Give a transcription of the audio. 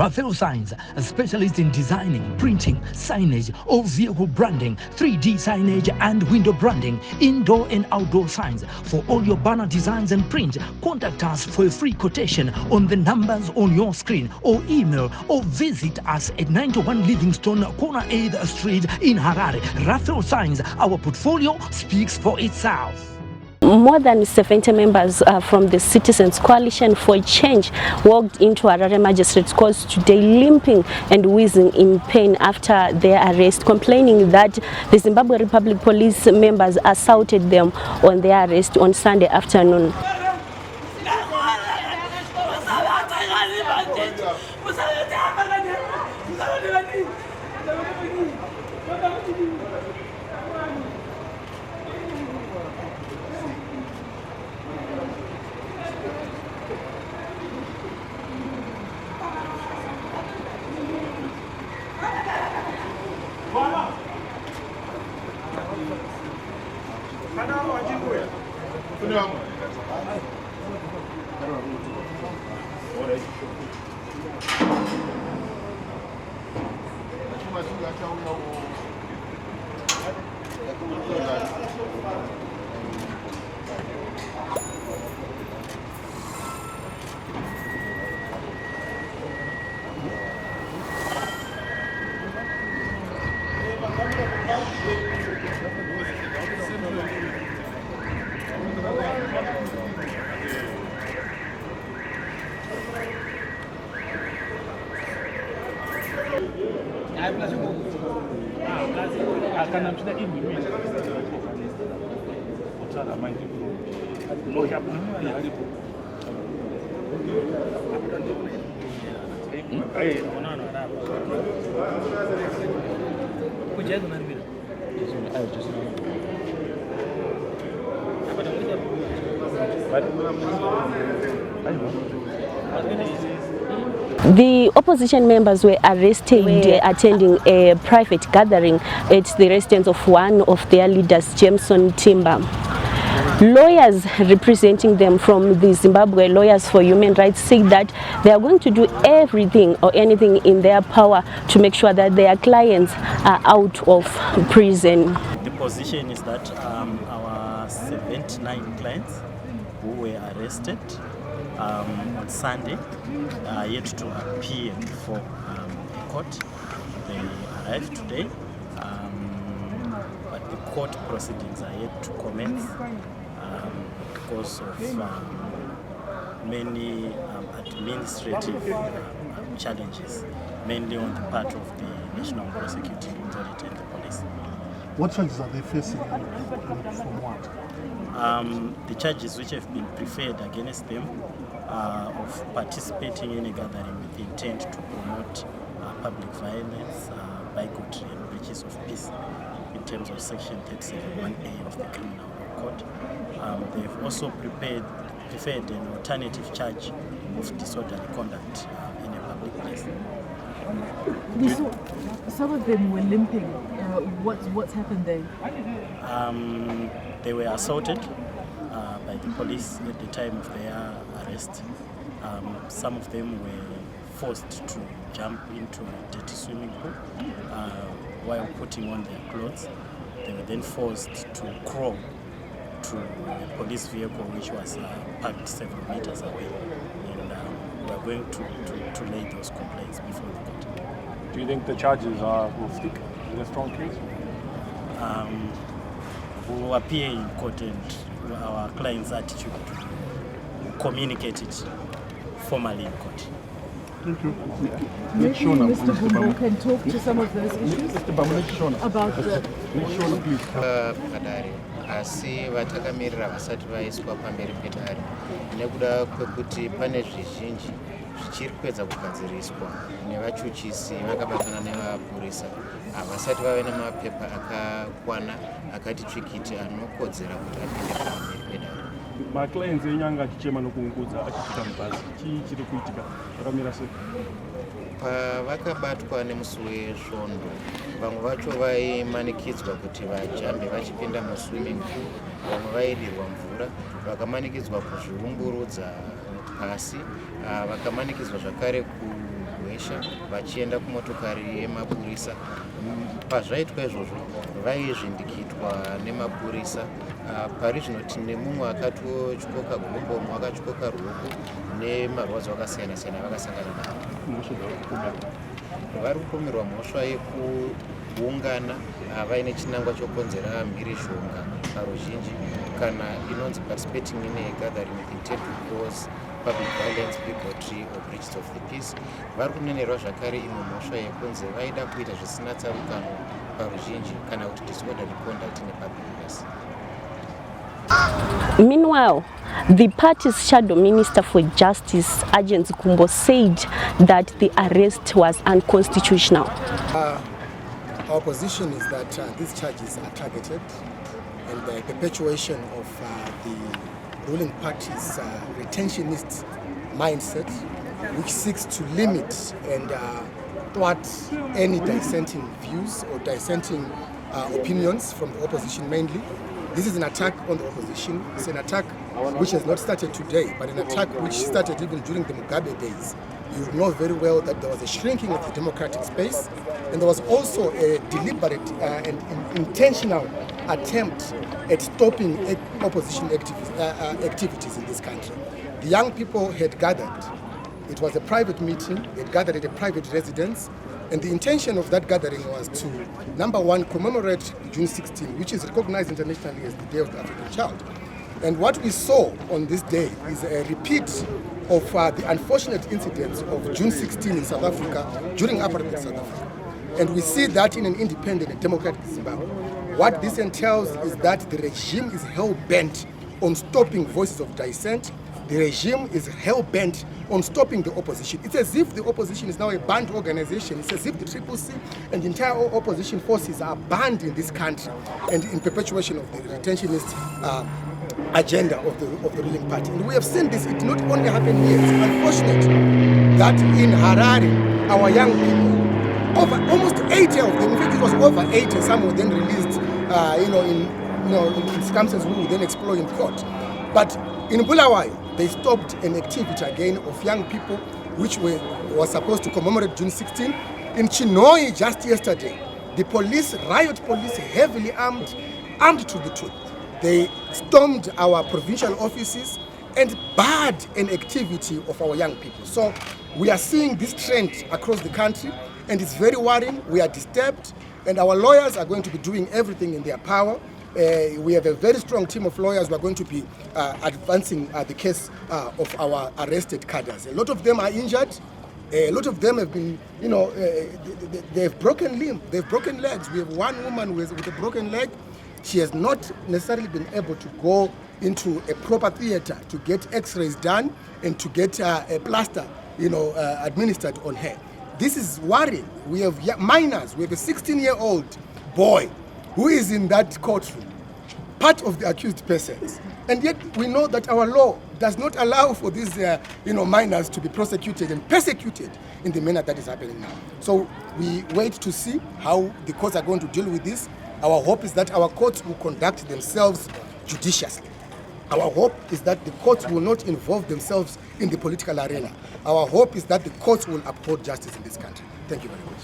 Raphael Signs, a specialist in designing, printing, signage, all vehicle branding, 3D signage and window branding, indoor and outdoor signs. For all your banner designs and print, contact us for a free quotation on the numbers on your screen, or email or visit us at 91 Livingstone, Corner 8th Street in Harare. Raphael Signs, our portfolio speaks for itself. More than 70 members from the Citizens Coalition for Change walked into Harare Magistrates Court today limping and wheezing in pain after their arrest, complaining that the Zimbabwe Republic Police members assaulted them on their arrest on Sunday afternoon. The opposition members were arrested attending a private gathering at the residence of one of their leaders, Jameson Timber. Lawyers representing them from the Zimbabwe Lawyers for Human Rights say that they are going to do everything or anything in their power to make sure that their clients are out of prison. The position is that our 79 clients who were arrested on Sunday are yet to appear before the court. They arrived today, but the court proceedings are yet to commence because of many administrative challenges, mainly on the part of the National Prosecuting Authority and the police. What charges are they facing from what? The charges which have been preferred against them of participating in a gathering with the intent to promote public violence, bigotry and breaches of peace in terms of Section 37(1)(a) of the Criminal Law Code. They've also preferred an alternative charge of disorderly conduct in a public place. Some of them were limping. What's happened there? They were assaulted by the police at the time of their arrest. Some of them were forced to jump into a dirty swimming pool while putting on their clothes. They were then forced to crawl to a police vehicle which was parked several meters away. And we are going to lay those complaints before the court. Do you think the charges will stick in a strong case? We will appear in court, and our client's attitude to communicate it formally in court. Thank you. Maybe Mr. Bumbo can talk to some of those issues about the... asi vatakamirira vasati vaiswa pamberi pedare nekuda kwekuti pane zvizhinji zvichiri kuedza kugadziriswa nevachuchisi vakabatana nevapurisa havasati vave nemapepa akakwana akati tsvikiti anokodzera kuti apinde pamberi pedare. Maclients enyanga achichema nokuungudza achipita mubhazi chiri kuitika zvakamira sei? Pavakabatwa nemusi wesvondo vamwe vacho vaimanikidzwa kuti vajambe vachipinda muswimming pool, vamwe vaidirwa mvura, vakamanikidzwa kuzviumburudza pasi, vakamanikidzwa zvakare mhesha vachienda kumotokari yemapurisa. Pazvaitwa izvozvo vaizvindikitwa nemapurisa. Pari zvino tine mumwe akatotyoka gumbo, mumwe akatyoka ruoko nemarwadzo akasiyana-siyana vakasangana nawo. Vari kupomerwa mhosva yekuungana vaine chinangwa chokonzera mhirizhonga paruzhinji kana inonzi participating in a gathering with intent to cause public violence, bigotry or breaches of the peace. Vari kunenerwa zvakare imwe mhosva yekunzi vaida kuita zvisina tsarukano paruzhinji kana kuti disorderly conduct in a public place. Meanwhile, the party's shadow minister for justice, Agent Kumbo, said that the arrest was unconstitutional. Our position is that these charges are targeted, and the perpetuation of the ruling party's retentionist mindset, which seeks to limit and thwart any dissenting views or dissenting opinions from the opposition mainly. This is an attack on the opposition. It's an attack which has not started today, but an attack which started even during the Mugabe days. You know very well that there was a shrinking of the democratic space, and there was also a deliberate and intentional attempt at stopping opposition activities in this country. The young people had gathered. It was a private meeting. They had gathered at a private residence. And the intention of that gathering was to, number one, commemorate June 16, which is recognized internationally as the Day of the African Child. And what we saw on this day is a repeat of the unfortunate incidents of June 16 in South Africa during apartheid South Africa. And we see that in an independent and democratic Zimbabwe. What this entails is that the regime is hell-bent on stopping voices of dissent. The regime is hell-bent on stopping the opposition. It's as if the opposition is now a banned organization. It's as if the CCC and the entire opposition forces are banned in this country and in perpetuation of the retentionist agenda of the ruling party. And we have seen this. It not only happened here. It's unfortunate that in Harare, our young people, almost 80 of them, in fact it was over 80, some were then released in circumstances we will then explore in court. But in Bulawayo, they stopped an activity again of young people which was supposed to commemorate June 16. In Chinoi just yesterday, the riot police, heavily armed to the tooth. They stormed our provincial offices and barred an activity of our young people. So we are seeing this trend across the country, and it's very worrying. We are disturbed, and our lawyers are going to be doing everything in their power. We have a very strong team of lawyers who are going to be advancing the case of our arrested cadres. A lot of them are injured. A lot of them have been, they've broken limbs, they've broken legs. We have one woman with a broken leg. She has not necessarily been able to go into a proper theater to get x-rays done and to get a plaster, administered on her. This is worrying. We have minors. We have a 16-year-old boy who is in that courtroom, part of the accused persons. And yet we know that our law does not allow for these minors to be prosecuted and persecuted in the manner that is happening now. So we wait to see how the courts are going to deal with this. Our hope is that our courts will conduct themselves judiciously. Our hope is that the courts will not involve themselves in the political arena. Our hope is that the courts will uphold justice in this country. Thank you very much.